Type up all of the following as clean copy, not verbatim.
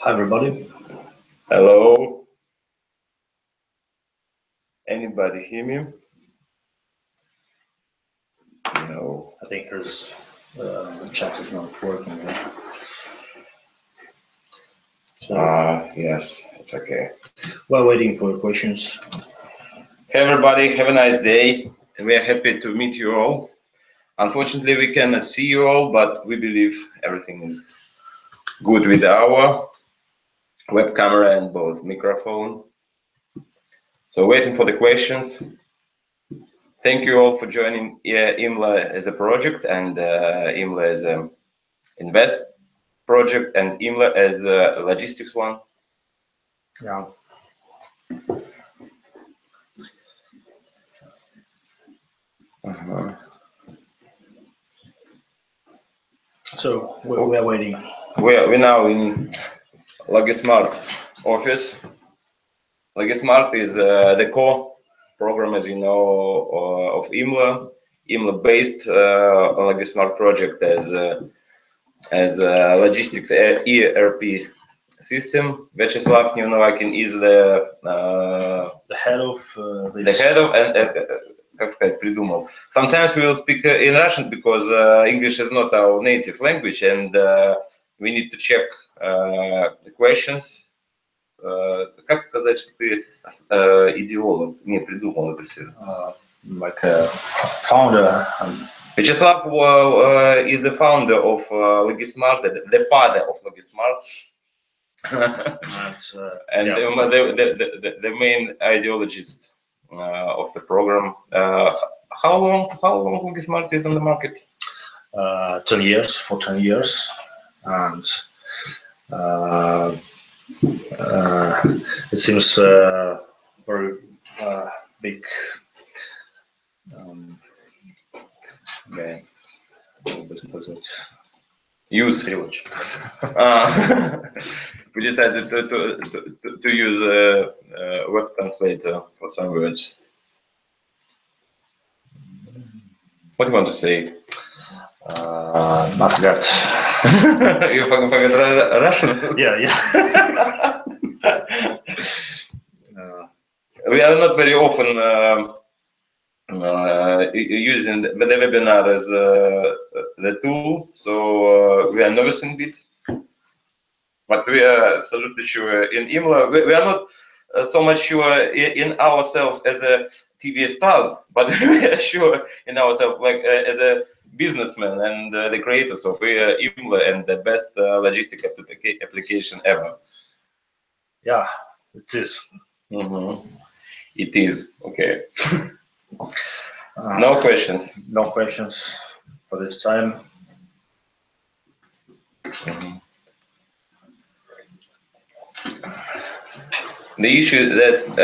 Hi, everybody. Hello. Anybody hear me? No. I think his chat is not working. So Yes, it's okay. while waiting for questions. Hey everybody, have a nice day. We are happy to meet you all. Unfortunately, we cannot see you all, but we believe everything is good with our web camera and both microphone. So waiting for the questions. Thank you all for joining IMMLA as a project and IMMLA as an invest project and IMMLA as a logistics one. Yeah. So we are waiting. We're now in Logismart office. Logismart is the core program, as you know, of IMMLA. IMMLA based Logismart project as a logistics ERP system. Vyacheslav Nevnovakin is the head of the head of and как сказать, придумал. Sometimes we will speak in Russian because English is not our native language, and we need to check the questions. Как сказать, что ты идеолог, не придумал это все? Like a founder. Vyacheslav is the founder of Logismart, the father of Logismart. And yeah. the main ideologist of the program. How long Logismart is on the market? 10 years, for 10 years. And it seems very big use privilege. We decided to use a web translator for some words. What do you want to say? I forgot. You forgot Russian? Yeah. We are not very often using the webinar as the tool, so we are noticing a bit. But we are absolutely sure in IMMLA, we are not so much sure in ourselves as a TV stars, but we are sure in ourselves like as a businessman and the creators of IMMLA and the best logistic application ever. Yeah, it is. It is, okay. No questions. No questions for this time. The issue that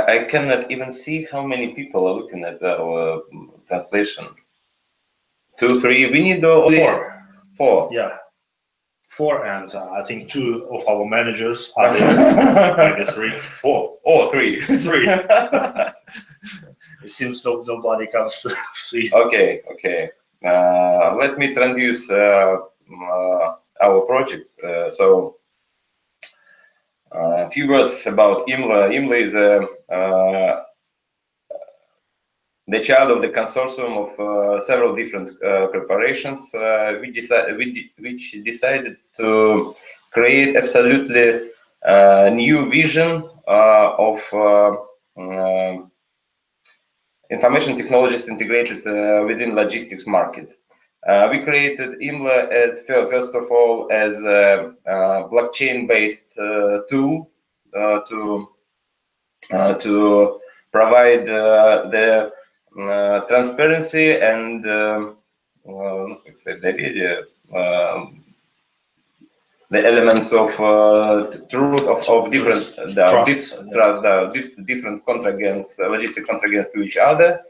I cannot even see how many people are looking at our translation. 2, 3. We need only 4. 4. Yeah, 4, and I think 2 of our managers are there. Maybe 3, 4. Oh, 3. 3. It seems nobody comes to see. Okay. Let me introduce our project. So. A few words about IMMLA. IMMLA is the child of the consortium of several different corporations which decided to create absolutely new vision of information technologies integrated within logistics market. We created IMMLA as first of all as a blockchain-based tool to provide the transparency and the elements of truth of different different contracts, logistic contracts to each other,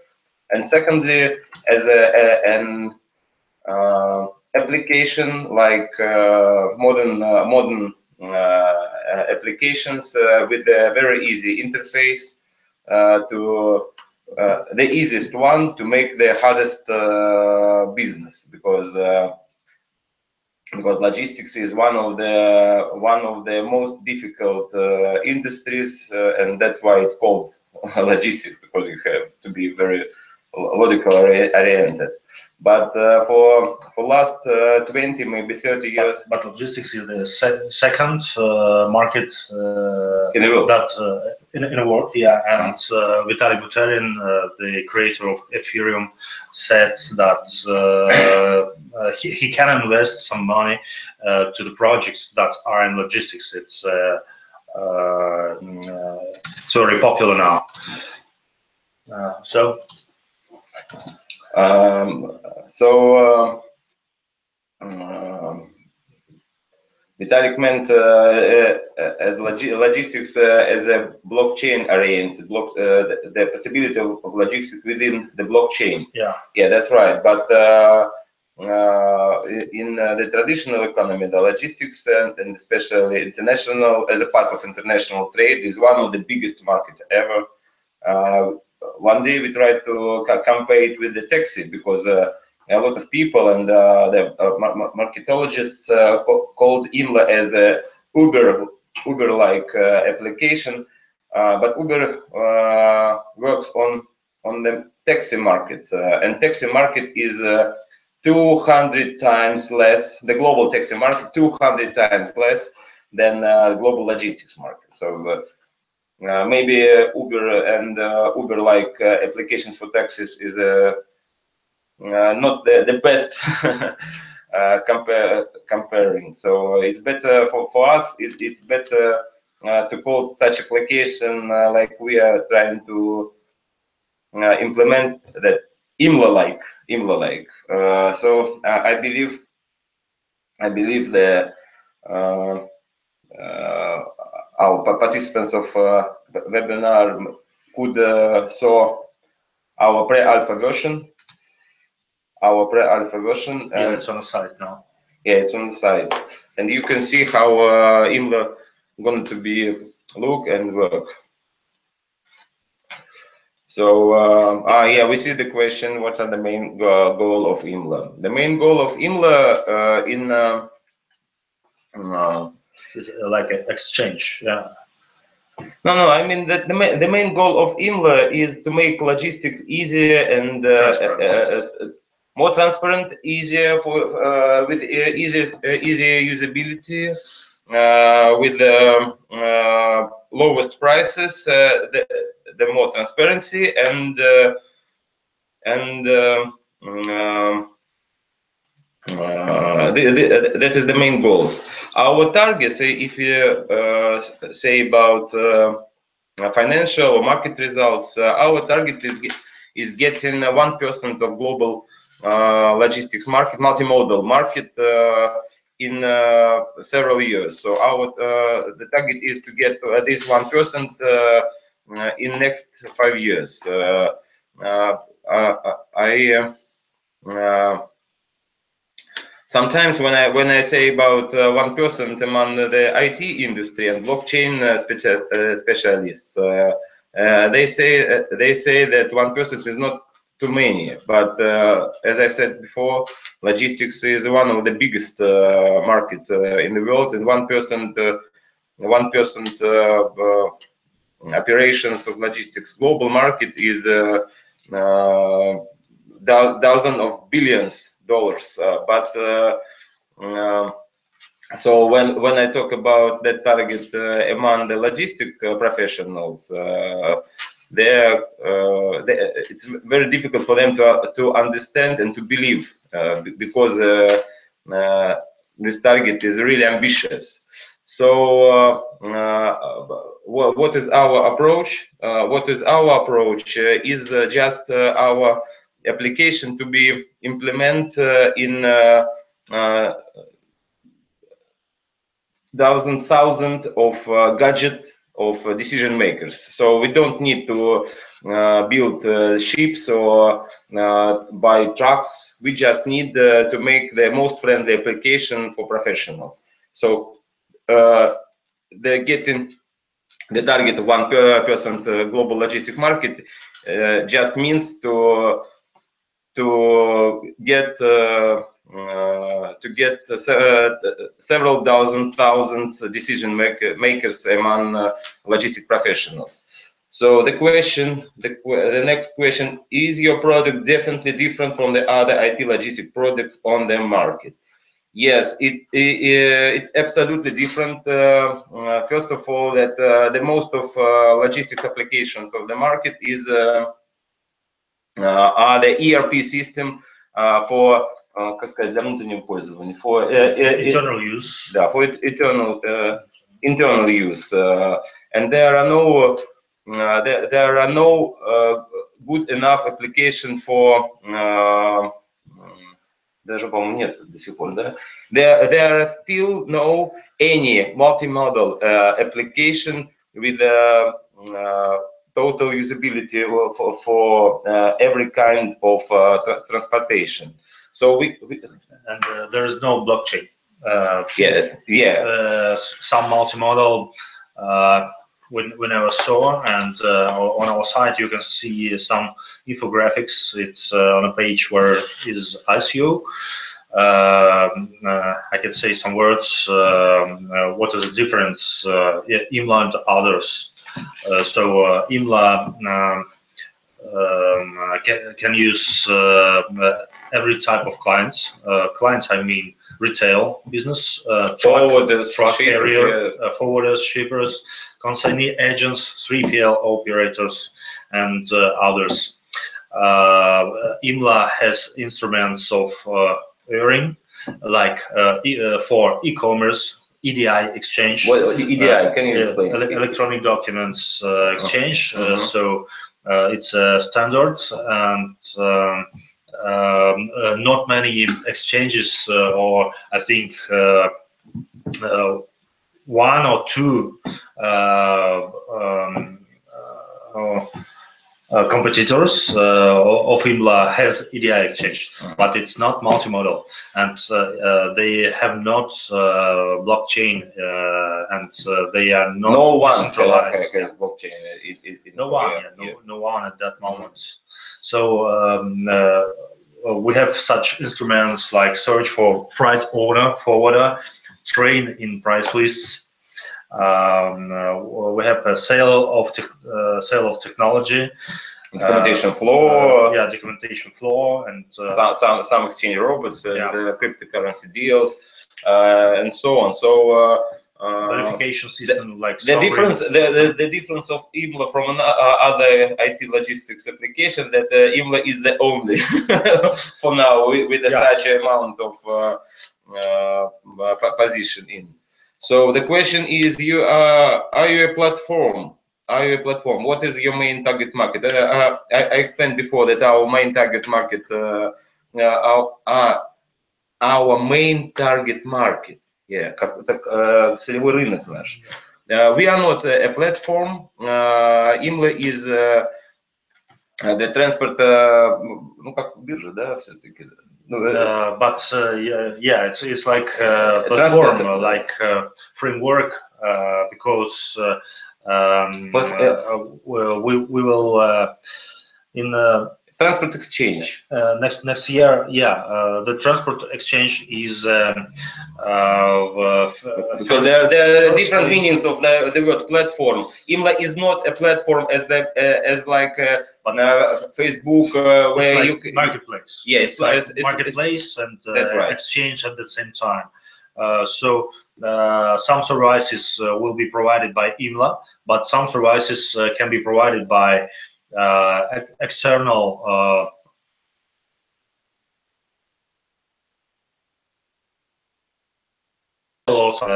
and secondly as an application like modern applications with a very easy interface to the easiest one to make the hardest business, because because logistics is one of the most difficult industries, and that's why it's called logistics, because you have to be very logical oriented. But for last 20, maybe 30 years. But logistics is the second market in the world. That in the world, yeah. And Vitalik Buterin, the creator of Ethereum, said that he can invest some money to the projects that are in logistics. It's very popular now. Vitalik meant as logistics as a blockchain-oriented, the possibility of logistics within the blockchain. Yeah, that's right. But in the traditional economy, the logistics and especially international, as a part of international trade, is one of the biggest markets ever. One day we tried to compare it with the taxi, because a lot of people and the marketologists called IMMLA as a Uber-like application, but Uber works on the taxi market, and taxi market is 200 times less, the global taxi market 200 times less than the global logistics market. So maybe Uber and Uber-like applications for taxis is not the best comparing. So it's better for us. It's better to call such application like we are trying to implement that IMMLA-like. So I believe the our participants of webinar could saw our pre-alpha version. yeah, it's on the site now. Yeah, it's on the site, and you can see how IMMLA going to be look and work. So yeah, we see the question: what are the main goal of IMMLA? The main goal of IMMLA It's like an exchange. Yeah. No. I mean that the main goal of IMMLA is to make logistics easier and more transparent, easier for with easier usability, with the lowest prices, the more transparency, and that is the main goals. Our targets, if you say about financial or market results, our target is getting 1% of global logistics market, multimodal market, in several years. So our the target is to get at least 1% in next 5 years. Sometimes when I say about 1% among the IT industry and blockchain specialists, they say that 1% is not too many. But as I said before, logistics is one of the biggest market in the world, and 1% operations of logistics global market is thousands of billions dollars. So when I talk about that target among the logistic professionals, it's very difficult for them to understand and to believe, because this target is really ambitious. So what is our approach? Is just our application to be implemented in thousands of gadgets of decision makers. So we don't need to build ships or buy trucks. We just need to make the most friendly application for professionals. So they're getting the target of 1% global logistic market just means to get get several thousands decision makers among logistic professionals. So the question, the next question, is your product definitely different from the other IT logistic products on the market? Yes, it's absolutely different. First of all, that the most of logistics applications of the market are the ERP system for как сказать, для внутреннего пользования, for internal use. Да, for internal use, and there are no good enough application for даже, по-моему, нет до сих пор, да? There are still no any multimodal application with total usability for every kind of transportation. So and there is no blockchain. Some multimodal we never saw, and on our site you can see some infographics. It's on a page where is ICO. I can say some words. What is the difference IMMLA and others? So IMMLA can use every type of clients. Clients, I mean retail business, forwarders, truck carrier, forwarders, shippers, consignee agents, 3PL operators, and others. IMMLA has instruments of earning, like for e-commerce, EDI exchange. What EDI? Can you explain? Electronic documents exchange. So it's a standard, and not many exchanges, or I think one or two competitors of IMMLA has EDI exchange, but it's not multimodal, and they have not blockchain, and they are not decentralized. Blockchain. No one at that moment. So we have such instruments like search for freight owner, forwarder, train in price lists. We have a sale of technology, documentation floor, documentation floor, and some exchange robots, the cryptocurrency deals, and so on. So verification system, like the difference of IMMLA from other IT logistics application, that IMMLA is the only for now with such amount of position in. So the question is, are you a platform? Are you a platform? What is your main target market? I explained before that our main target market, our main target market, целевой рынок наш. We are not a platform. IMMLA is the transport, ну как биржа, да, все-таки. But it's like a platform, like framework, because we will in transport exchange next year. The transport exchange is because there are different meanings of the word platform. IMMLA is not a platform as like Facebook, where like you marketplace. Yes, it's marketplace and exchange at the same time. So some services will be provided by IMMLA, but some services can be provided by external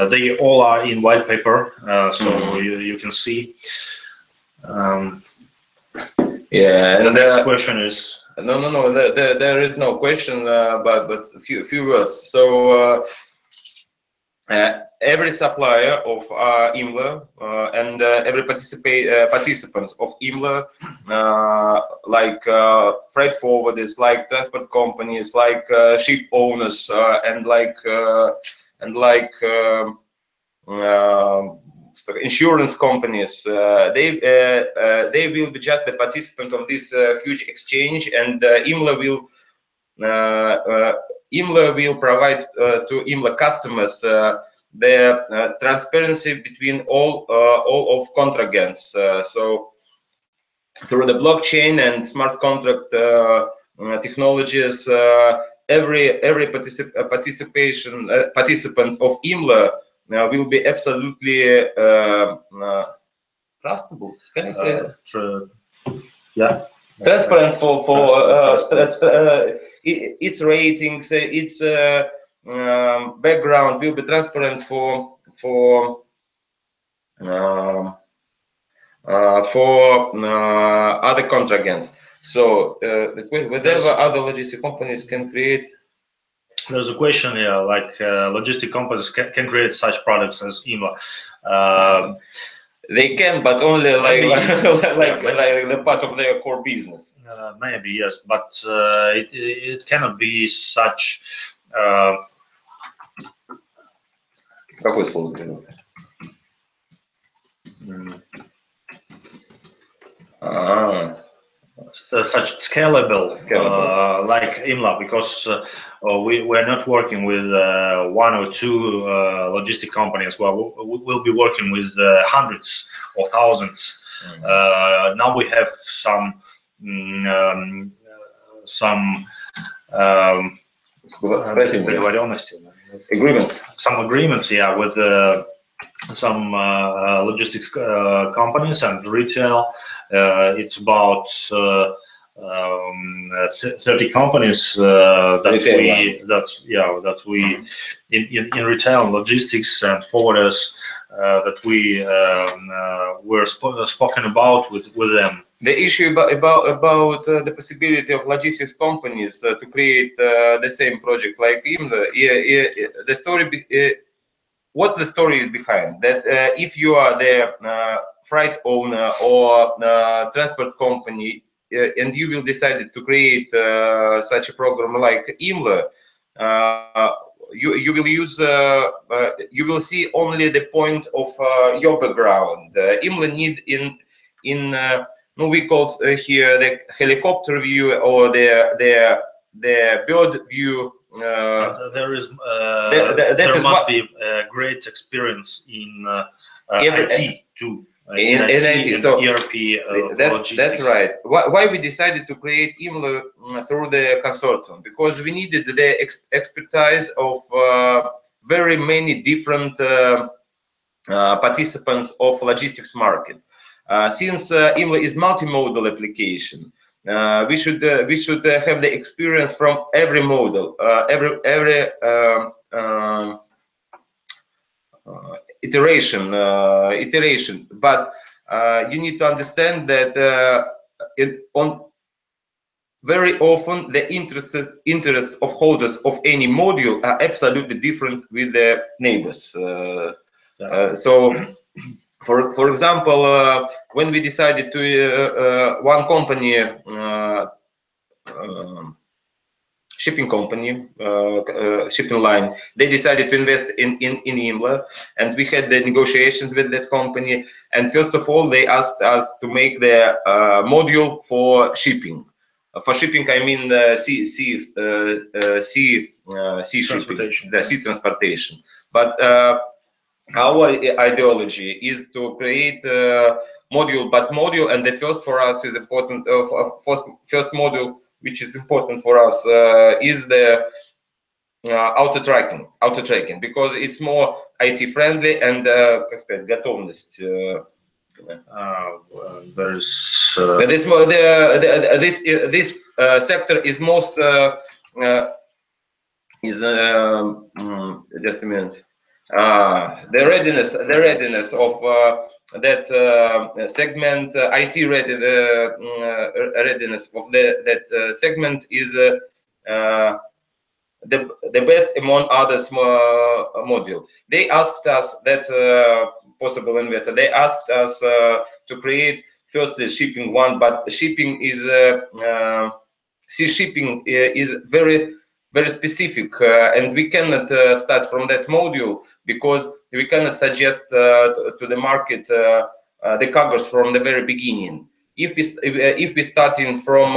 they all are in white paper, so you can see. And the next question is no. There is no question, but a few words. So every supplier of IMMLA and every participants of IMMLA, like freight forwarders, like transport companies, like ship owners, and like insurance companies, they will be just the participant of this huge exchange, and IMMLA IMMLA will provide to IMMLA customers the transparency between all of contracts. So through the blockchain and smart contract technologies, every participant of IMMLA will be absolutely trustable. Can I say yeah, transparent for its ratings, its background will be transparent for other contracts. So whatever other logistic companies can create. There's a question here, like logistic companies can create such products as IMMLA. They can, but only like the part of their core business. Maybe yes, but it cannot be such. Какое слово? Such scalable. Like IMMLA, because we're not working with one or two logistic companies. Well, we'll be working with hundreds or thousands. Now we have some agreements, yeah, with some logistics companies and retail. It's about 30 companies that we in retail and logistics and forwarders that we were spoken about with them. The issue about the possibility of logistics companies to create the same project like IMMLA, the story. What the story is behind that? If you are the freight owner or transport company, and you will decide to create such a program like IMMLA, you will use you will see only the point of your background. IMMLA need in we call here the helicopter view or the bird view. There must be a great experience in IT too. In IT, so ERP. That's right. Why we decided to create IMMLA through the consortium? Because we needed the expertise of very many different participants of logistics market. Since IMMLA is multimodal application, we should have the experience from every model, every iteration. But you need to understand that very often the interests of holders of any module are absolutely different with the neighbors. So. For example, when we decided to one company, shipping company, shipping line, they decided to invest in IMMLA, and we had the negotiations with that company. And first of all, they asked us to make the module for shipping. For shipping, I mean sea shipping, the sea transportation. But our ideology is to create a module, and the first for us is important. First module, which is important for us, is the auto tracking, because it's more IT friendly and готовность. This sector is most just a minute. The readiness of that segment, IT readiness of that segment is the best among others module. They asked us, that possible investor, they asked us to create first the shipping one, but shipping is sea shipping is very specific, and we cannot start from that module because we cannot suggest to the market the cargoes from the very beginning. If we starting from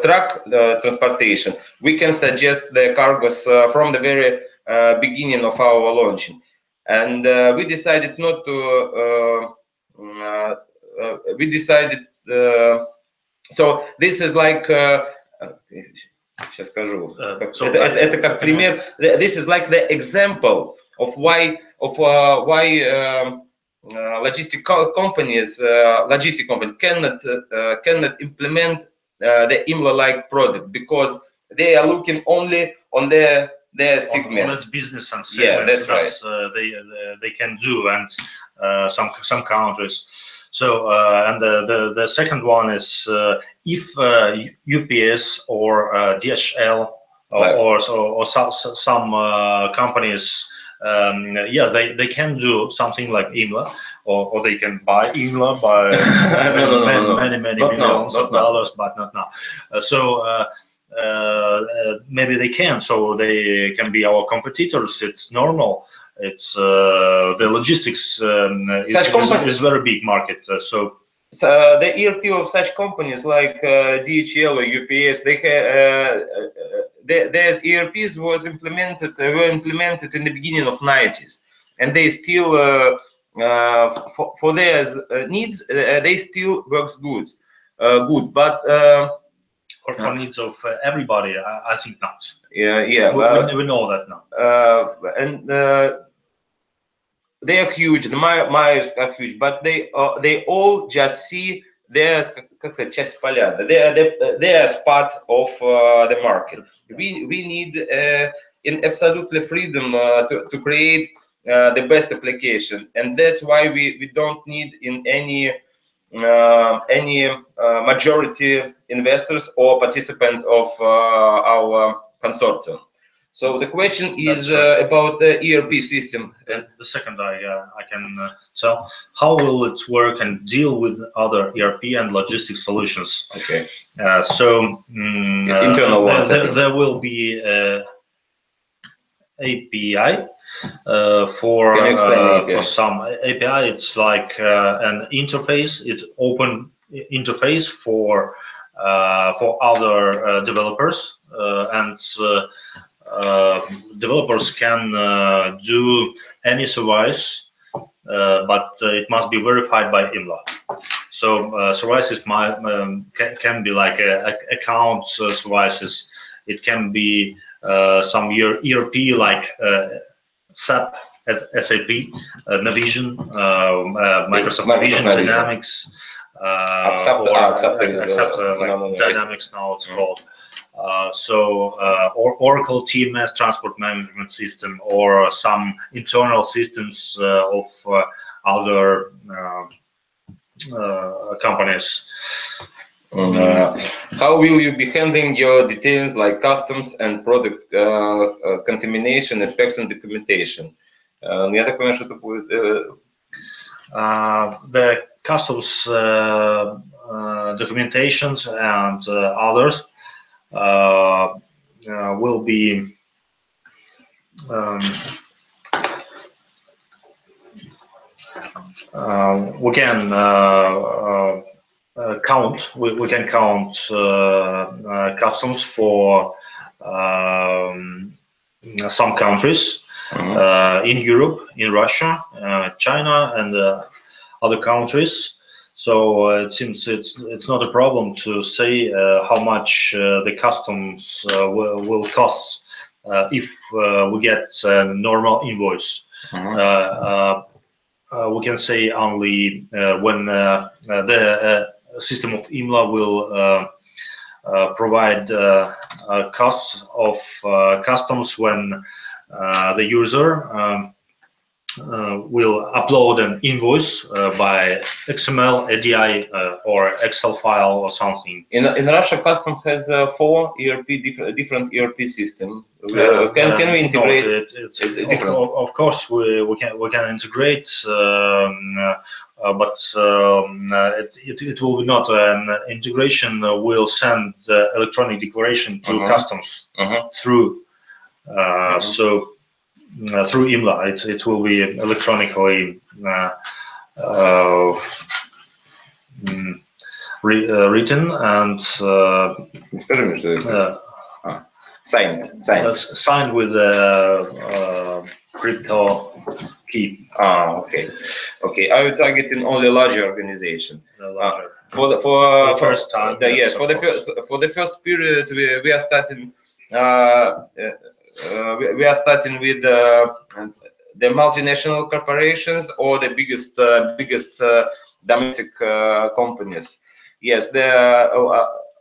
truck transportation, we can suggest the cargos from the very beginning of our launching. And we decided not to, we decided, so this is like, сейчас скажу, это как пример, this is like the example of why logistic companies cannot implement the IMMLA-like product, because they are looking only on their segment. On its business and segments. Yeah, that's right. They can do, and some countries. So and the second one is if UPS or DHL or some companies, yeah, they can do something like IMMLA, or they can buy IMMLA by many millions of dollars, but not now. Maybe they can, so they can be our competitors. It's normal. It's the logistics is very big market. So the ERP of such companies like DHL or UPS, they have their ERPs were implemented in the beginning of 90s, and they still for their needs they still works good, but or for needs of everybody, I think not. Yeah, we know that now. And they are huge. The Myers are huge, but they all just see their часть поляны. They are part of the market. We need in absolutely freedom to create the best application, and that's why we don't need in any majority investors or participant of our consortium. So the question is about the ERP system. The second I can tell, how will it work and deal with other ERP and logistics solutions? Okay. Internal ones. There will be API for some API. It's like an interface. It's open interface for other developers, and developers can do any service, but it must be verified by IMMLA. So services can be like account services. It can be some ERP like SAP, SAP, Navision, Microsoft Navision, Dynamics, Dynamics now it's called. Or Oracle TMS, transport management system, or some internal systems of other companies. How will you be handling your details like customs and product contamination, inspection, documentation? Я так понимаю, что это будет. The customs documentations and others will be we can count. We can count customs for some countries in Europe, in Russia, China, and other countries. So it seems it's not a problem to say how much the customs will cost if we get a normal invoice. We can say only when the system of IMMLA will provide costs of customs when the user will upload an invoice by XML, ADI, or Excel file or something. In Russia, custom has 4 different ERP systems. Can we integrate? No, it's different. Of course, we can integrate, but it will be not an integration. We'll send the electronic declaration to customs through. So. Through IMMLA, it will be electronically written and signed with a crypto key. Okay. I will target in only larger organization. For the first time. Yes, for the first period, we are starting. We are starting with the multinational corporations or the biggest domestic companies. Yes,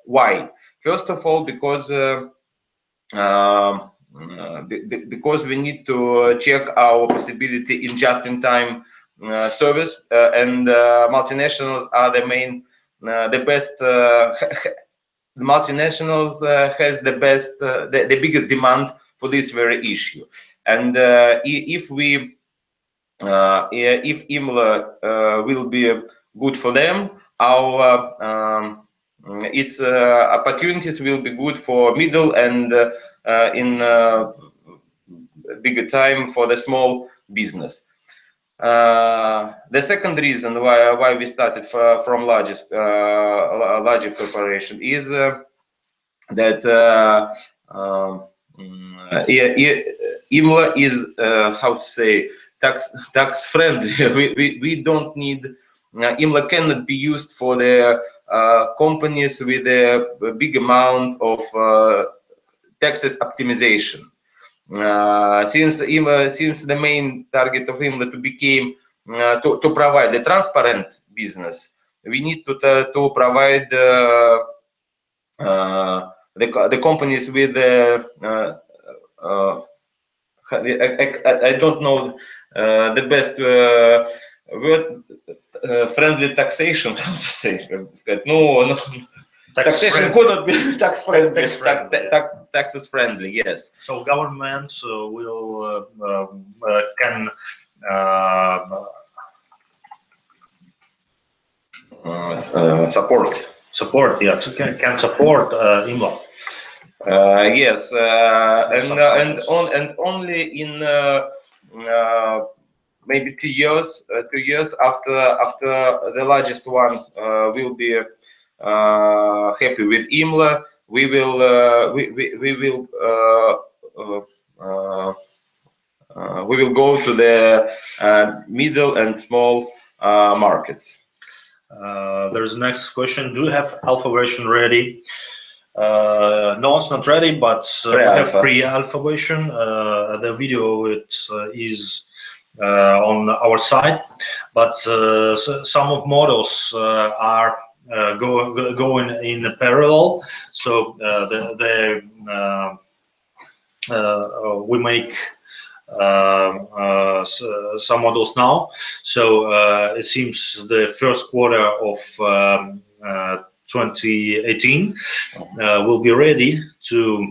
why? First of all, because we need to check our possibility in just-in-time service, and multinationals are the main, the best. The multinationals has the best, the biggest demand for this very issue, and if IMMLA will be good for them, our its opportunities will be good for middle and in bigger time for the small business. The second reason why we started from larger corporation is that IMMLA is how to say, tax friendly. We don't need, IMMLA cannot be used for the companies with a big amount of taxes optimization. Since the main target of IMMLA to become to provide the transparent business, we need to provide the companies with I don't know the best word, friendly taxation. How to say? No. Taxation could not be tax friendly. Taxes friendly, yes. So government will can support. Yeah, can support IMMLA. Yes, and only in maybe 2 years, 2 years after the largest one will be happy with IMMLA, we will go to the middle and small markets. There's the next question. Do you have alpha version ready? No, it's not ready, but we have pre-alpha version. The video is on our site, but some of models are going in parallel. So we make some models now. So it seems the first quarter of 2018 will be ready to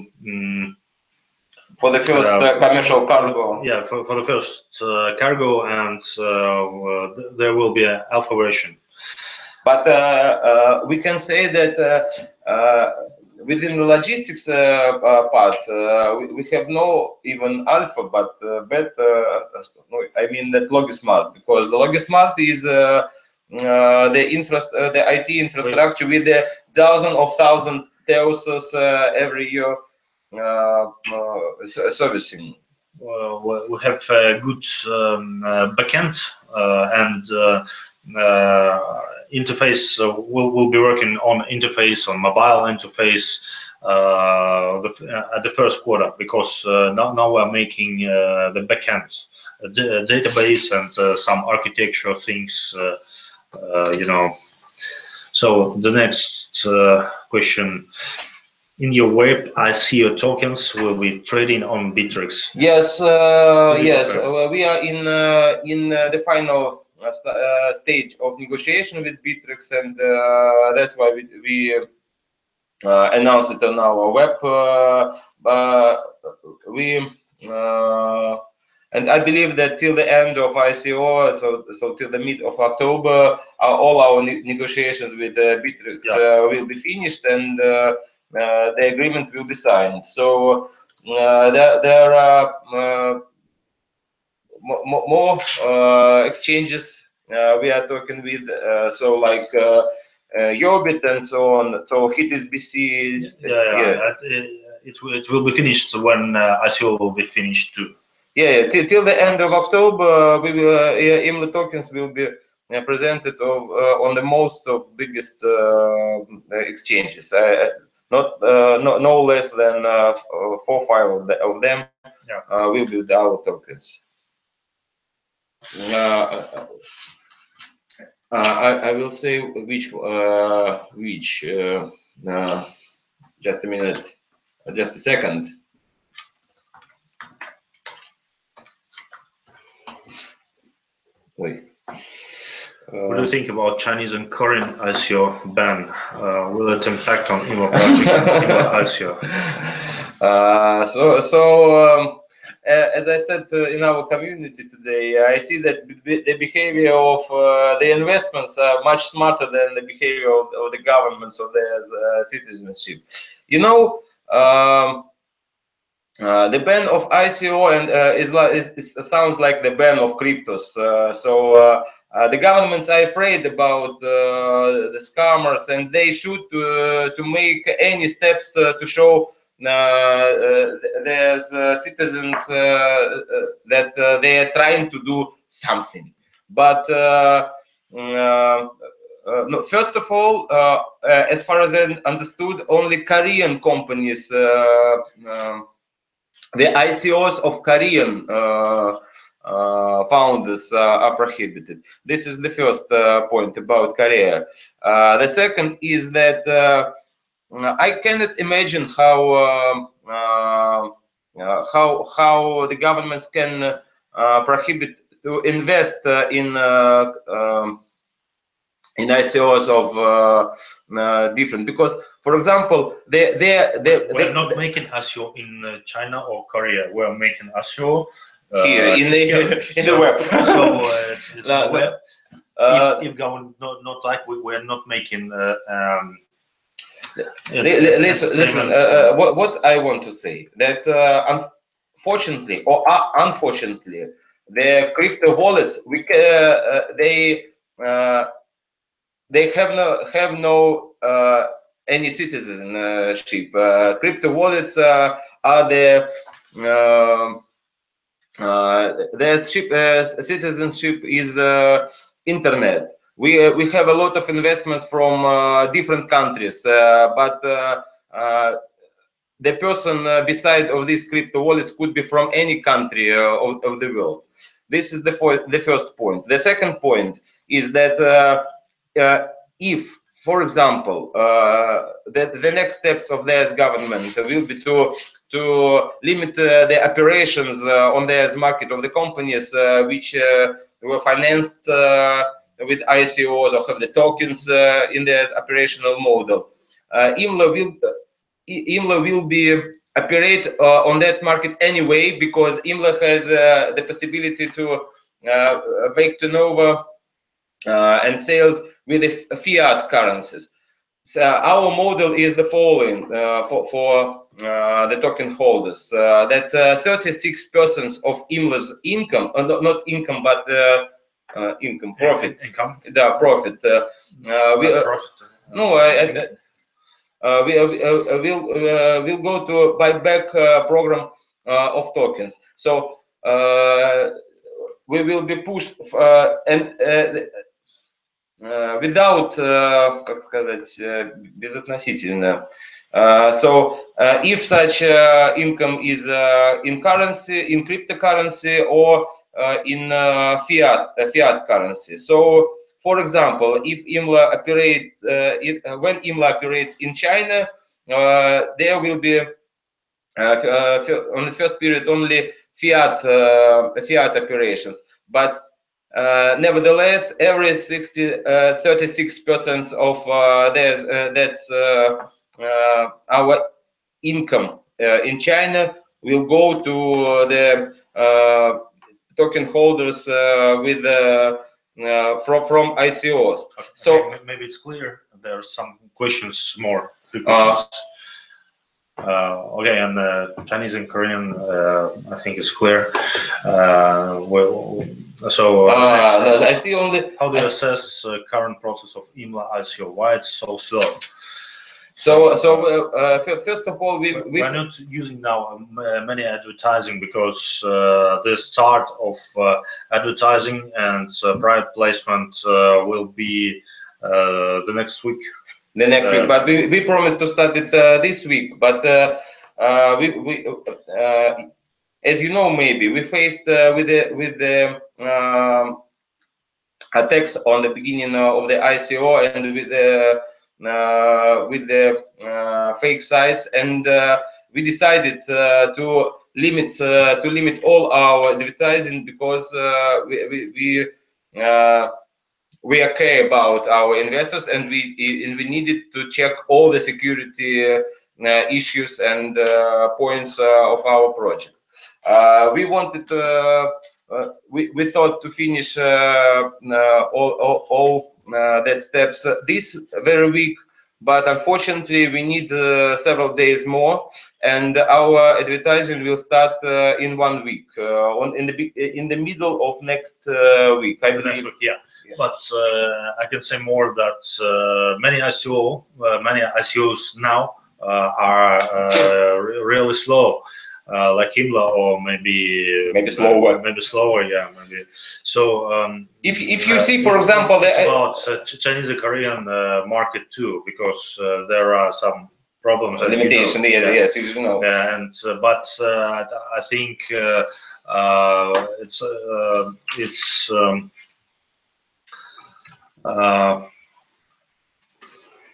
for the first commercial cargo. Yeah, for the first cargo, and there will be an alpha version. But we can say that within the logistics part, we have no even alpha, but beta. No, I mean that Logismart, because the Logismart is the IT infrastructure with the thousands every year servicing. We have a good backend and interface. We'll be working on interface, on mobile interface at the first quarter, because now we're making the backend database and some architecture things, you know. So the next question. In your web, ICO tokens will be trading on Bittrex. Yes, yes. We are in the final stage of negotiation with Bittrex, and that's why we announced it on our web. And I believe that till the end of ICO, so till the mid of October, all our negotiations with Bittrex will be finished, and the agreement will be signed. So there are more exchanges we are talking with. So like Yobit and so on. So HitSBC is it will be finished when ICO will be finished too. Yeah, till the end of October, we will IMMLA tokens will be presented on the most of biggest exchanges. No less than 4 or 5 of them will be our tokens. I will say which just a minute, just a second. Wait. What do you think about Chinese and Korean ICO ban? Will it impact on IMMLA project and IMMLA ICO? As I said in our community today, I see that the behavior of the investments are much smarter than the behavior of the governments or their citizenship. You know, the ban of ICO and sounds like the ban of cryptos. The governments are afraid about the scammers, and they should to make any steps to show there's citizens that they are trying to do something. But no, first of all, as far as I understood, only Korean companies, the ICOs of Korean founders are prohibited. This is the first point about Korea. The second is that I cannot imagine how the governments can prohibit to invest in ICOs of different, because, for example, we're not making ICO in China or Korea. We're making ICO here in the web. So it's the web. If government not like, we're not making. Listen. What I want to say that unfortunately or unfortunately, the crypto wallets they have no any citizenship. Crypto wallets are their citizenship is internet. We have a lot of investments from different countries, but the person beside of these crypto wallets could be from any country of the world. This is the first point. The second point is that if, for example, the next steps of their government will be to limit the operations on the market of the companies which were financed with ICOs or have the tokens in their operational model. IMMLA will be operate on that market anyway, because IMMLA has the possibility to make turnover and sales with the fiat currencies. So our model is the following for the token holders: that 36% of IMMLA's income, not income, but income, profit, the profit. We'll go to buyback program of tokens. So we will be pushed without, как сказать, безотносительно. So if such income is in currency, in cryptocurrency, or in fiat currency. So, for example, if IMMLA operate when IMMLA operates in China, there will be on the first period only fiat operations, but nevertheless, every 36% of that's our income in China will go to the token holders with from ICOs. Okay, so maybe it's clear. There are some questions more. Three questions. Okay, and Chinese and Korean, I think it's clear. Well, So I see only. how do you assess current process of IMMLA ICO? Why it's so slow? First of all, we're not using now many advertising because the start of advertising and private placement will be the next week. The next week, but we promised to start it this week. But as you know, maybe we faced with the attacks on the beginning of the ICO and with the fake sites, and we decided to limit all our advertising because we care about our investors, and we needed to check all the security issues and points of our project. We wanted we thought to finish all that steps this very week, but unfortunately we need several days more, and our advertising will start in 1 week, in the middle of next week, I believe. Next week, yeah. But I can say more that many ICOs now are really slow. Like IMMLA, or maybe slower, yeah, maybe. So if you see, for example, it's about Chinese and Korean market too, because there are some problems. Limitation, yes, you know. And but I think it's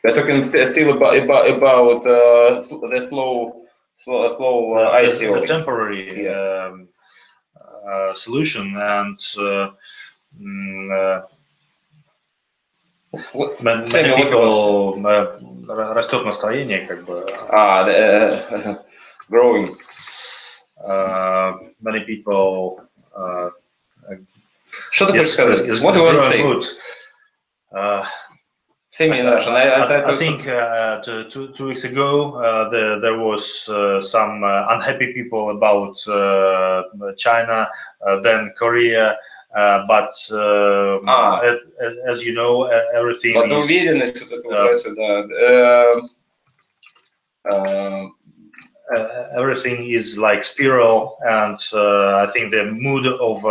we're talking still about the slow ICO. The temporary solution, and many people растет настроение, как бы. Growing. Many people. Что ты хочешь сказать? What do you want to say? Say me in Russian. I think 2 weeks ago there was some unhappy people about China, then Korea, but as you know, everything everything is like spiral, and I think the mood of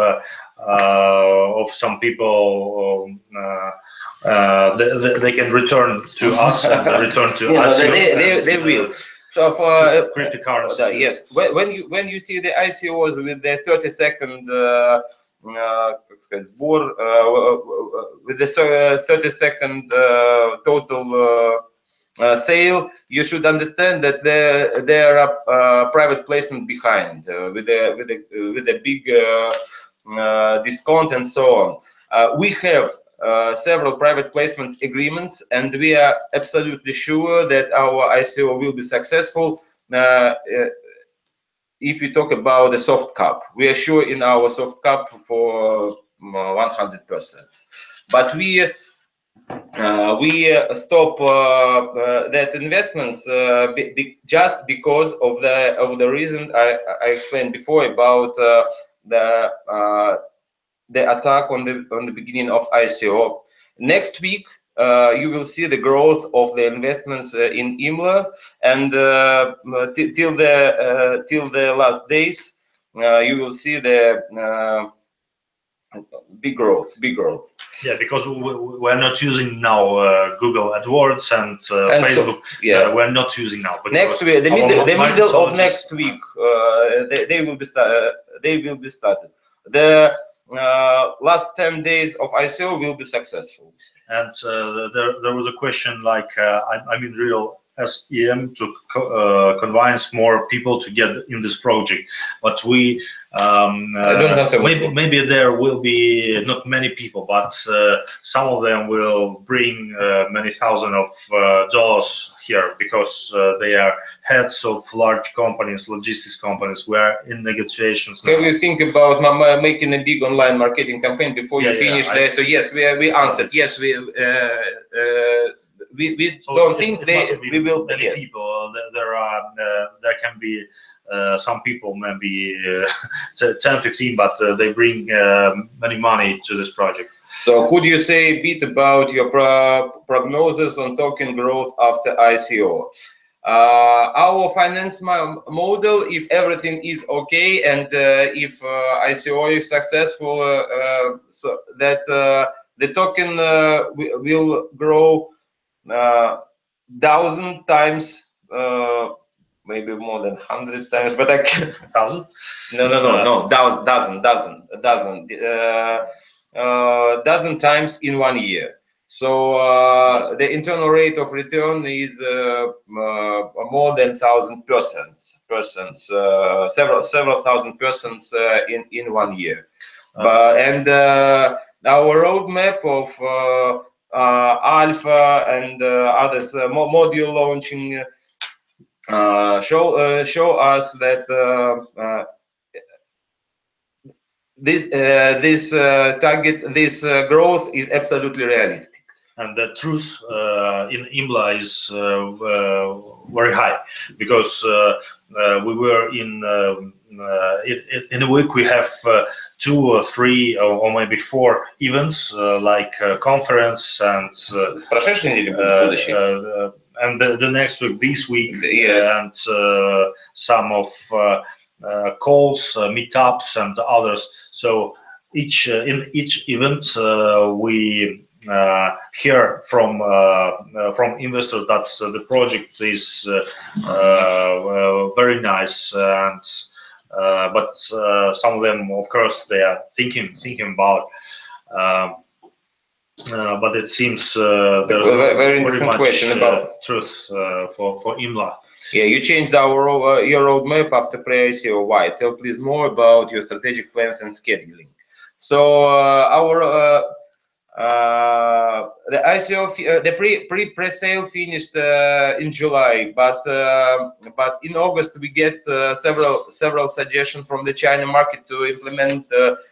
some people. They can return to us and return to us. They will. So for cryptocurrency, yes, when you see the ICOs with the 30-second сбор, with the 30-second total sale, you should understand that there are private placement behind with a big discount and so on. We have several private placement agreements, and we are absolutely sure that our ICO will be successful. If we talk about the soft cap, we are sure in our soft cap for 100%. But we stop that investments just because of the reason I explained before about the attack on the beginning of ICO. Next week, you will see the growth of the investments in IMMLA, and till the last days, you will see the big growth. Yeah, because we're not using now Google AdWords and Facebook. So, yeah, we're not using now. Next week, the middle of next week, they will be started. The last 10 days of ICO will be successful. And there was a question like, I mean, real SEM to convince more people to get in this project, but we maybe there will be not many people, but some of them will bring many thousand of dollars here, because they are heads of large companies, logistics companies. We are in negotiations now. Have you think about making a big online marketing campaign before you finish there? So yes, we answered. Yes, we don't think we will. Many people. There are there can be some people, maybe 10, 15, but they bring many money to this project. So could you say a bit about your prognosis on token growth after ICO? Our finance model, if everything is okay and if ICO is successful, so that the token will grow 1,000 times, maybe more than 100 times, but I can 1,000? No, dozen times in 1 year. So the internal rate of return is more than 1,000%, several thousand percent in 1 year. And our roadmap of alpha and others module launching show us that this target, this growth is absolutely realistic. And the truth in IMMLA is very high, because we were in a week we have 2 or 3 or maybe 4 events like conference and and the next week, this week, yes. And some of calls, meetups, and others. So in each event we hear from investors that the project is very nice, and but some of them, of course, they are thinking about. But it seems there's very very much question about truth for IMMLA. Yeah, you changed your roadmap after pre-ICO. Why? Tell please more about your strategic plans and scheduling. So the ICO, the pre-sale finished in July, but in August we get several suggestions from the China market to implement,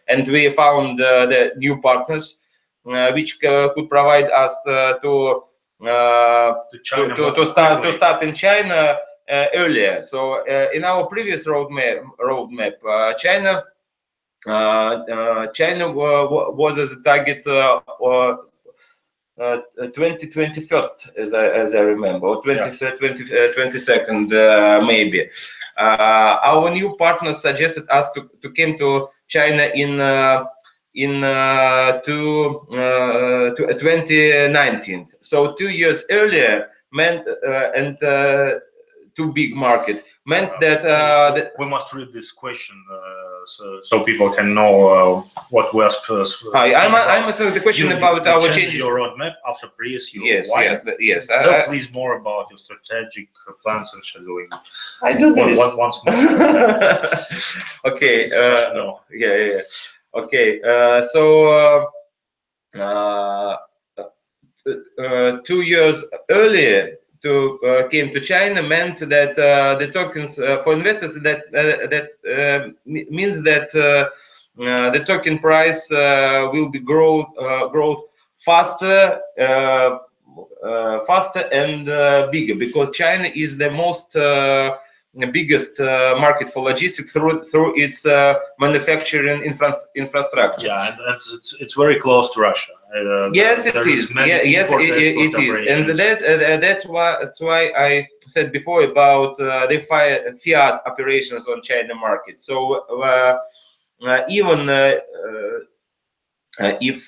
and we found the new partners which could provide us to start in China earlier. So in our previous roadmap, China was as a target 2021, as I remember, or 22nd maybe. Our new partners suggested us to come to China in 2019. So 2 years earlier meant and too big market meant that we must read this question so people can know what we are supposed to. I'm answering the question about our change. Your roadmap after previous year. Yes, why? Yes. So please more about your strategic plans and scheduling. I do this once more. Okay. No. Yeah. Okay. So 2 years earlier to came to China meant that the tokens for investors that means that the token price will be growth faster and bigger, because China is the most biggest market for logistics through its manufacturing infrastructure. Yeah, and it's very close to Russia. Yes, it is. Yes, it is, and that's why I said before about the fiat operations on China market. So even if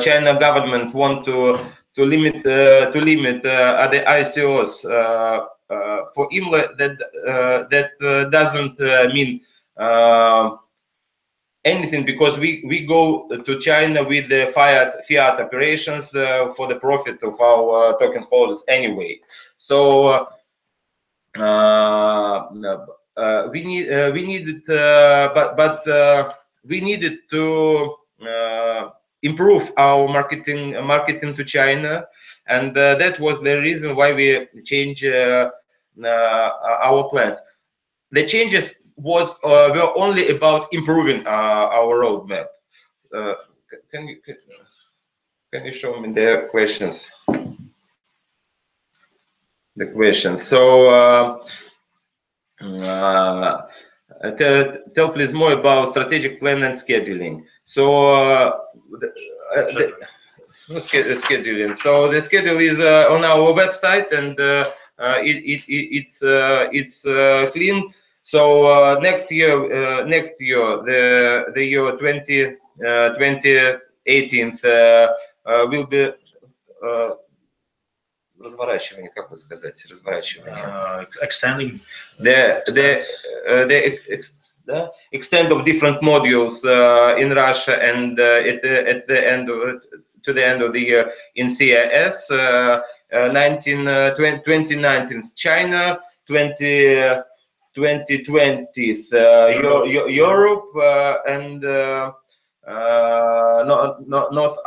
China government want to limit other ICOs for IMMLA, that doesn't mean anything, because we go to China with the fiat operations for the profit of our token holders anyway. So we needed to improve our marketing to China, and that was the reason why we changed our plans. The changes were only about improving our roadmap. Can you show me the questions? The questions. So Tell please more about strategic plan and scheduling. So scheduling. So the schedule is on our website, and it's clean. So next year, the year 2018 will be разворачивание, как бы сказать, разворачивание. Extending the extent of different modules in Russia, and at the end of it, to the end of the year in CIS, 2019 China, 2020 Europe, and North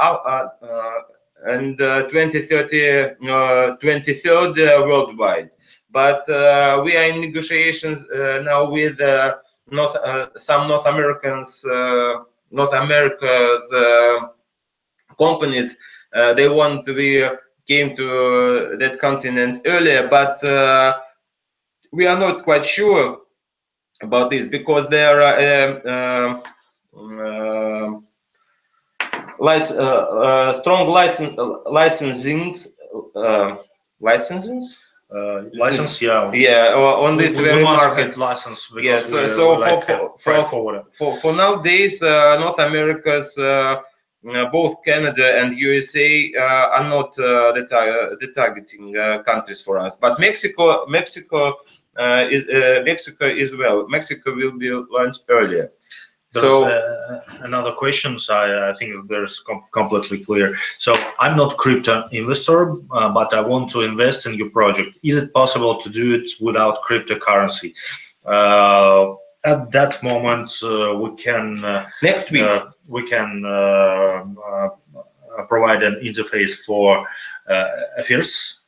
and 2030 23rd worldwide. But we are in negotiations now with some North America's companies. They want to be came to that continent earlier, but we are not quite sure about this, because there are strong license, yeah, on this very market license. Yeah, for nowadays, North America's both Canada and USA are not the targeting countries for us, but Mexico is well. Mexico will be launched earlier. So another question, I think there's completely clear. So I'm not crypto investor, but I want to invest in your project. Is it possible to do it without cryptocurrency? At that moment, we can next week we can provide an interface for affairs.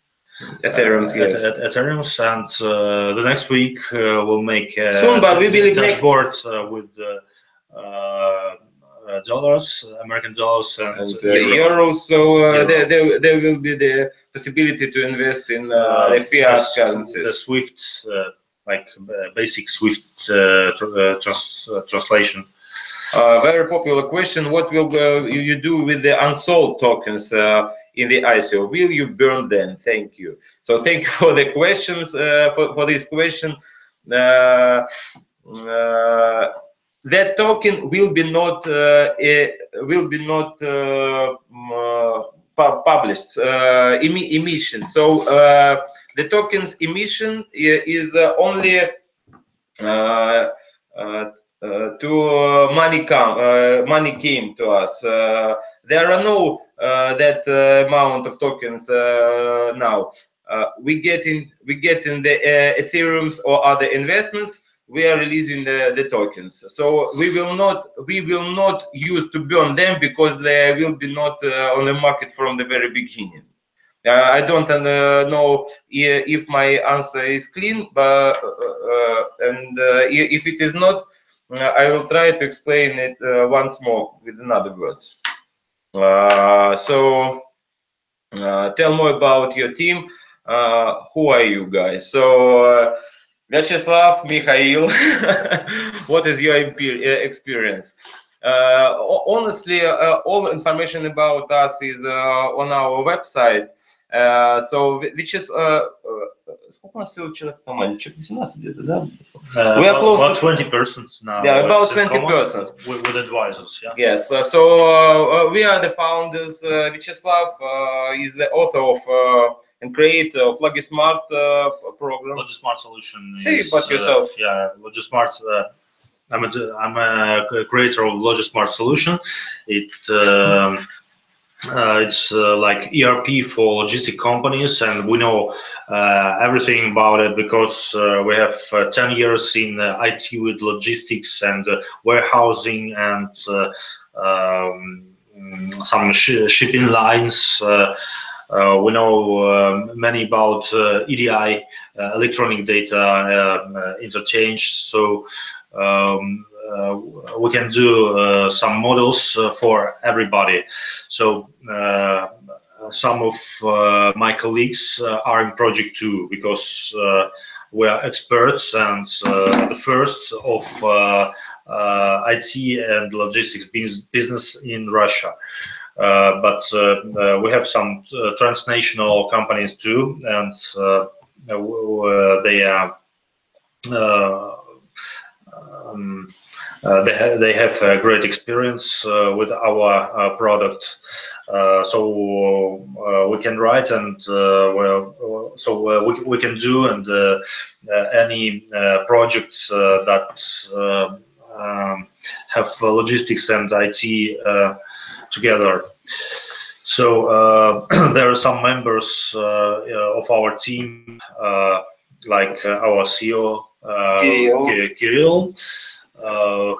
Ethereum, yes. Ethereum, and the next week we'll make soon, but we believe dashboard with dollars, American dollars, and euros. So there will be the possibility to invest in the fiat currencies. The SWIFT, like basic SWIFT translation. Very popular question. What will you do with the unsold tokens in the ICO? Will you burn them? Thank you. So thank you for the questions. For this question, that token will be not published emission. So the token's emission is only to money came to us. There are no that amount of tokens now. We get in the Ethereums or other investments. We are releasing the tokens. So we will not use to burn them, because they will be not on the market from the very beginning. I don't know if my answer is clean, but and if it is not, I will try to explain it once more with another words. So tell more about your team. Who are you guys? So Vyacheslav, Mikhail, what is your experience? Honestly, all information about us is on our website. So Vyacheslav, сколько у нас всего человек в команде? Человек 18 где-то, да? We are close to 20 persons now. Yeah, about 20 persons. With advisors, yeah. Yes, so we are the founders. Vyacheslav is the author of and creator of LogiSmart program. LogiSmart solution. Say about yourself. Yeah, LogiSmart. I'm a creator of LogiSmart solution. It's like ERP for logistic companies, and we know everything about it because we have 10 years in IT with logistics and warehousing and some shipping lines. We know many about EDI, electronic data interchange. So we can do some models for everybody. So some of my colleagues are in project too, because we are experts and the first of IT and logistics business in Russia. But we have some transnational companies too, and they are they have a great experience with our product, so we can write and we can do and any projects that have logistics and IT together. So there are some members of our team, like our CEO Kirill.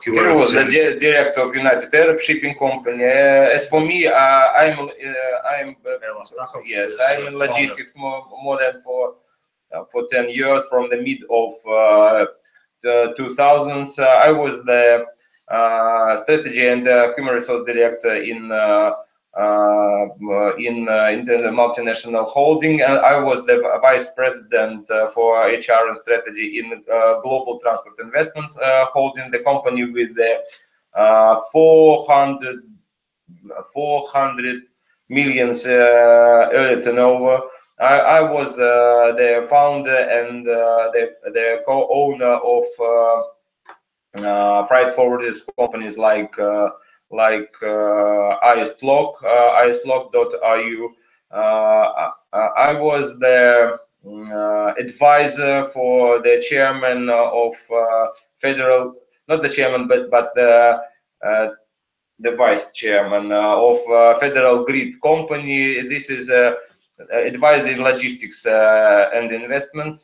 Kirill was the director of United Arab Shipping Company. As for me, I'm in logistics more than for 10 years. From the mid of the 2000s, I was the strategy and human resource director in the multinational holding, and I was the vice president for HR and strategy in Global Transport Investments holding, the company with the 400 million early turnover. I was the founder and the co-owner of freight forwarders companies like icelog.ru. I was the advisor for the chairman of federal, not the chairman, but the vice chairman of Federal Grid Company. This is advising logistics and investments.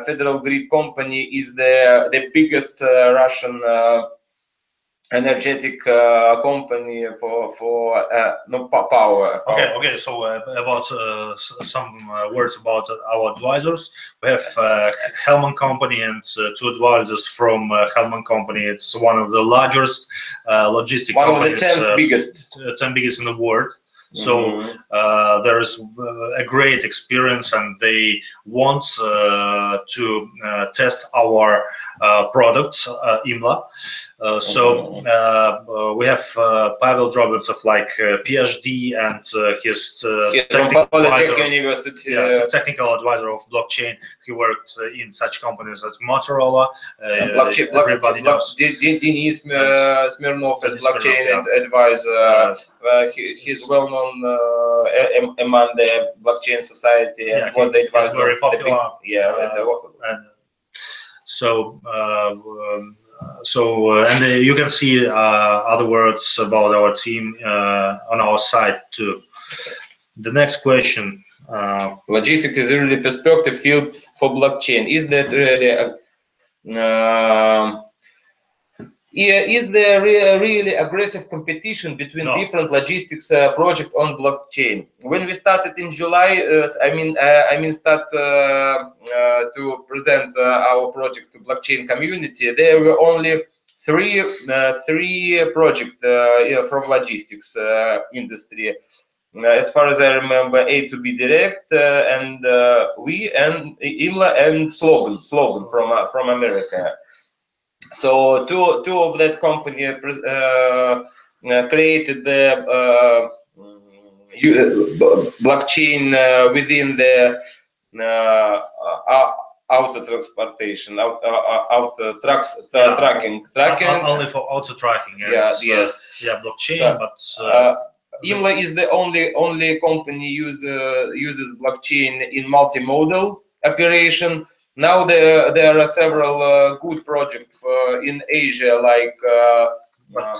Federal Grid Company is the biggest Russian energetic company for power. Okay. So about some words about our advisors. We have Hellman Company and two advisors from Hellman Company. It's one of the largest logistic companies. One of the 10 biggest. 10 biggest in the world. So there is a great experience, and they want to test our product, IMMLA. So we have Pavel Drobetsov, like PhD, and his technical advisor of blockchain. He worked in such companies as Motorola. Everybody knows. Denis Smirnov is blockchain advisor. He's well known among the blockchain society, and what they advise. He's very popular. And you can see other words about our team on our site too. The next question. Logistics is a really perspective field for blockchain. Is that really is there really aggressive competition between different logistics projects on blockchain? When we started in July, start to present our project to blockchain community, there were only three projects from logistics industry. As far as I remember, A2B Direct and we and IMMLA and Slogan from America. So two of that company created the blockchain within the auto transportation, tracking. Only for auto tracking. Yes. Yeah, blockchain, but. IMMLA is the only company uses blockchain in multimodal operation. Now there are several good projects in Asia, like. But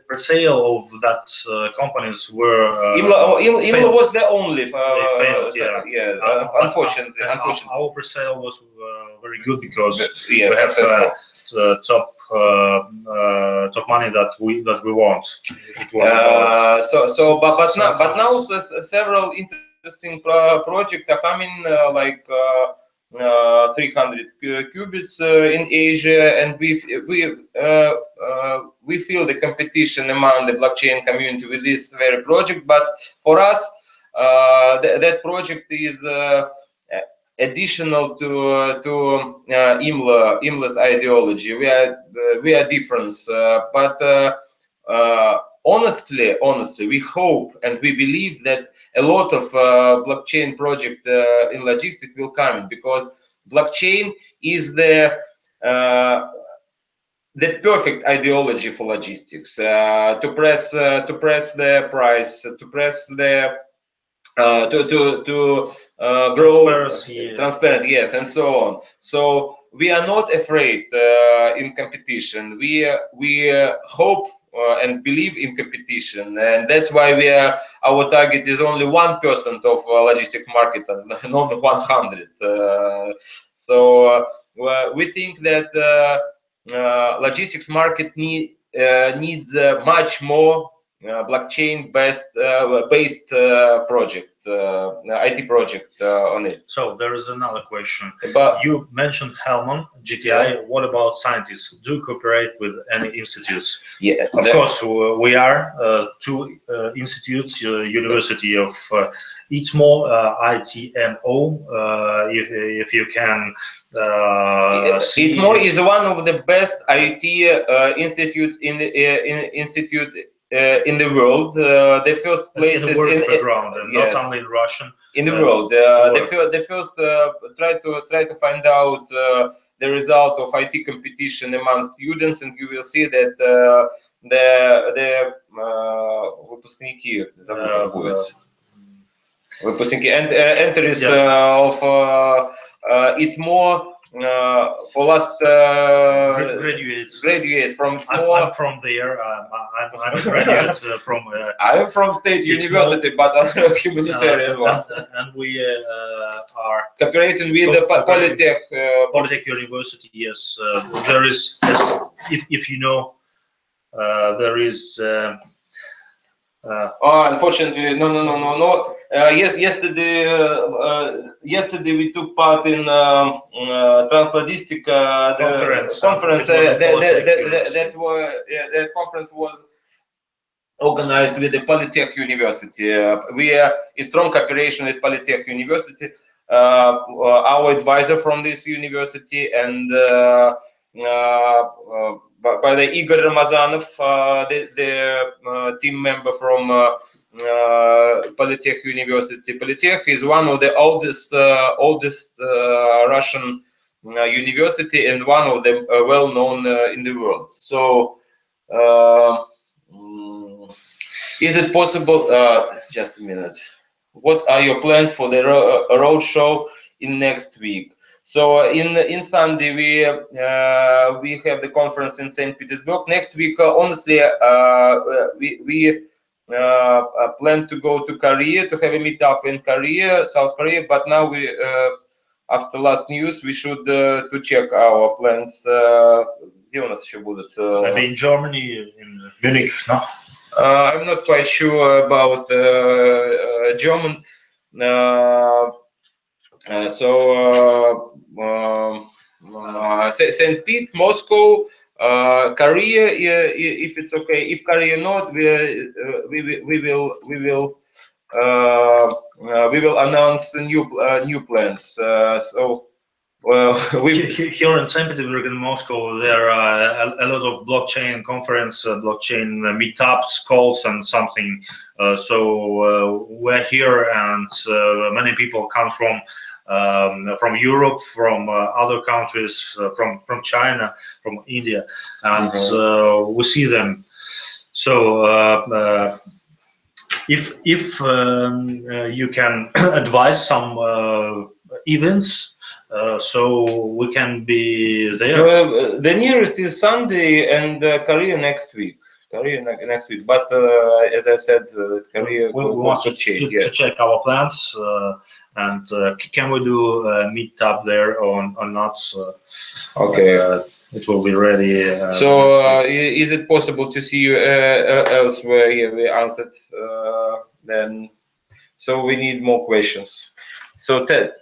the sale of that companies were. IMMLA was the only. Unfortunately. Our sale was very good because we have top money that we want. It was but now several interesting projects are coming, like 300 qubits in Asia, and we feel the competition among the blockchain community with this very project. But for us, that project is additional to IMMLA's ideology. We are different, but honestly, we hope and we believe that a lot of blockchain project in logistics will come, because blockchain is the perfect ideology for logistics. To press the price, to press the to grow transparent, yes, and so on. So we are not afraid in competition. We hope and believe in competition, and that's why our target is only 1% of logistic market, and not 100. So we think that logistics market needs much more blockchain-based project, IT project on it. So there is another question. But you mentioned Hellman, GTI. Yeah. What about scientists? Do you cooperate with any institutes? Yeah, of course, we are two institutes, University of ITMO, ITMO. If you can. ITMO is one of the best IT institutes in the world. The first place in the world background, and yes, not only in Russian. In the world, the first try to find out the result of IT competition among students, and you will see that the выпускники and entries of ITMO for last graduates from ITMO. I'm from there. I'm a graduate from. I'm from State University, but a humanitarian one. And we are cooperating with the Polytech. Polytech University. Yes, there is. If you know, there is. Unfortunately, no. Yesterday we took part in Translogistica conference. That conference was organized with the Polytech University. We are in strong cooperation with Polytech University. Our advisor from this university, and by the Igor Ramazanov, the team member from Polytech University. Polytech is one of the oldest Russian university, and one of them well-known in the world. So is it possible, just a minute, what are your plans for the road show in next week? So in Sunday we have the conference in St. Petersburg. Next week, honestly, we plan to go to Korea to have a meetup in Korea, South Korea. But now we, after last news, we should to check our plans. Где у нас еще будут? Maybe in Germany, in Munich, no? I'm not quite sure about German. St. Pete, Moscow, Korea, if it's okay. If Korea not, we will announce new plans. Here in St. Petersburg and Moscow, there are a lot of blockchain conference, blockchain meetups, calls, and something. So we're here, and many people come from Europe, from other countries, from China, from India, and we see them. So if you can advise some events, so we can be there. The nearest is Sunday, and Korea next week. But as I said, Korea we want to check our plans, and can we do a meetup there or not? Okay. It will be ready. So is it possible to see you elsewhere? Yeah, we answered. Then, so we need more questions. So Ted,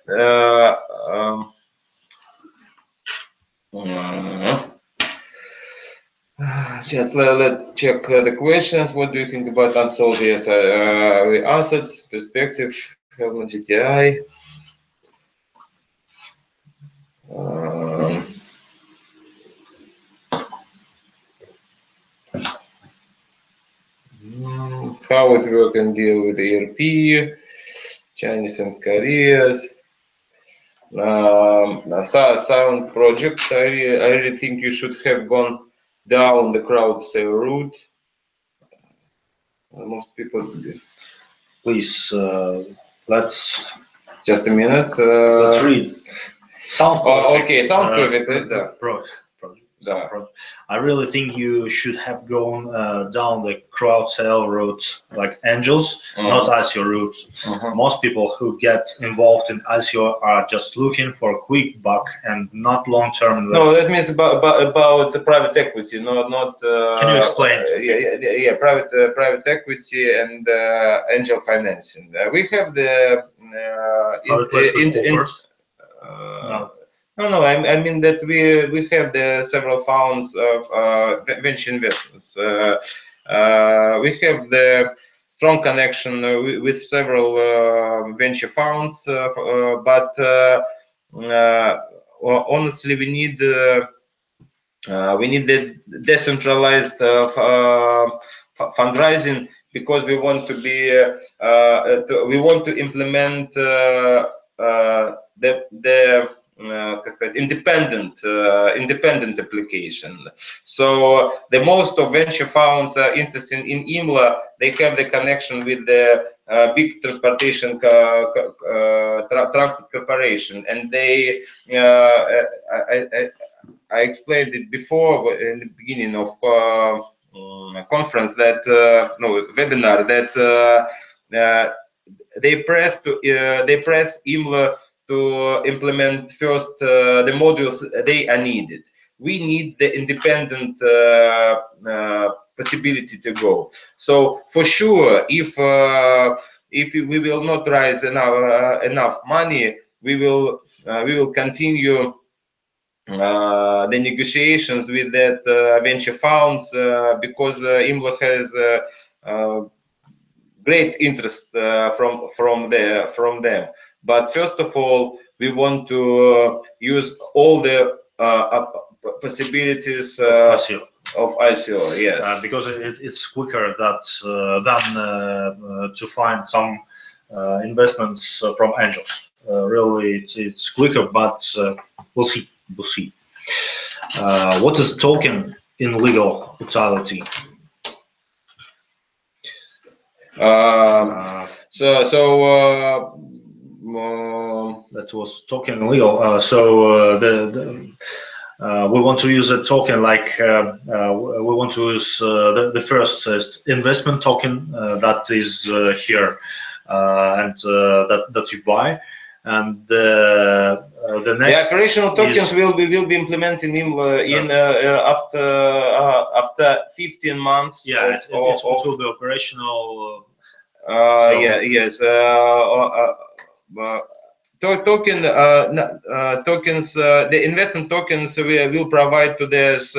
just let's check the questions. What do you think about unsolved? Yes, we answered. Perspective, GTI. How it work and deal with ERP, Chinese and Koreans. Sound project. I really think you should have gone down the crowd sale route. Most people. Please, let's just a minute. Let's read. Sound project. Okay, sound project. I really think you should have gone down the crowd sale route like angels, not ICO route. Most people who get involved in ICO are just looking for a quick buck and not long-term investment. No, that means about the private equity, not. Can you explain? Yeah, private equity and angel financing. We have the No, I mean that we have the several funds of venture investments. We have the strong connection with several venture funds, but honestly, we need the decentralized fundraising because we want to be we want to implement the independent application. So the most of venture funds are interested in IMMLA. They have the connection with the big transportation transport corporation, and they I explained it before in the beginning of conference that webinar that they press IMMLA to implement first the modules they are needed. We need the independent possibility to go. So for sure, if we will not raise enough money, we will continue the negotiations with that venture funds because IMMLA has great interest from them. But first of all, we want to use all the possibilities of ICO. Yes, because it's quicker than to find some investments from angels. Really, it's quicker, but we'll see. We'll see. What is token in legal utility? That was token legal. We want to use a token like we want to use the first investment token that is here and that you buy, and the next. The operational tokens will be implemented in after 15 months. Yeah, it will be operational. Yes. Tokens, the investment tokens we will provide to this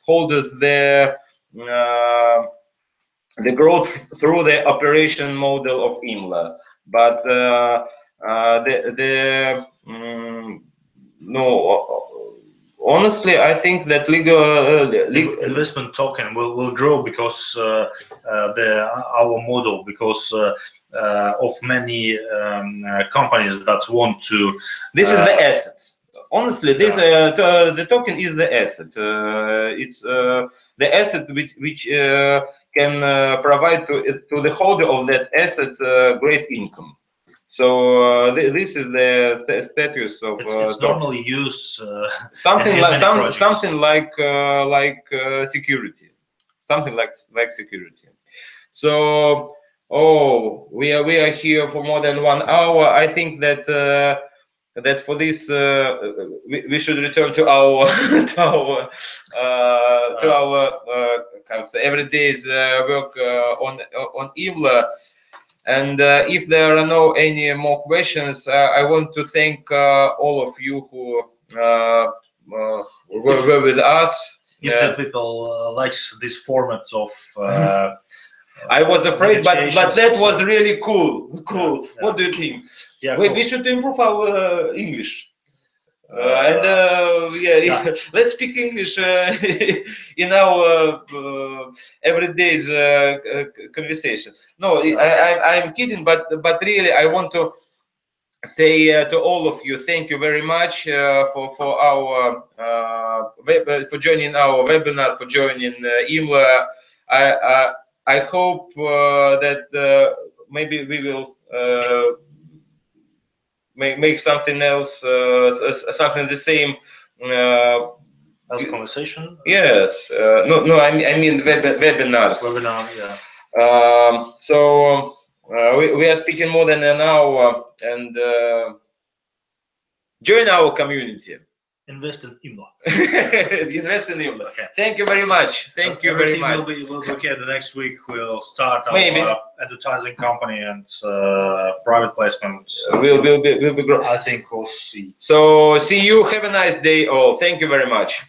holders the growth through the operation model of IMMLA. But honestly, I think that legal investment token will grow because our model, because of many companies that want to. This is the asset. Honestly, this the token is the asset. It's the asset which can provide to the holder of that asset great income. So this is the status of. It's normally used something like security, something like security. So we are here for more than 1 hour. I think that that for this we should return to our kind of everyday's work on IMMLA. And if there are any more questions, I want to thank all of you who were with us. If the people likes this format of I was afraid, but negotiations. that was really cool. Cool. Yeah. What do you think? Yeah, We cool. should improve our English. Yeah, let's speak English in our everyday's conversation. No, I'm kidding, but really, I want to say to all of you, thank you very much for our for joining our webinar, for joining IMMLA. I hope that maybe we will make something else, something the same. As conversation. Yes. No. I mean webinars. Webinar. Yeah. So we are speaking more than an hour, and join our community. Invest in IMMLA. Invest in IMMLA. Okay. Thank you very much. Thank you very much. Will be okay. The next week we'll start our Maybe. advertising company and private placement. Will be grow. I think we'll see. So see you. Have a nice day all. Thank you very much.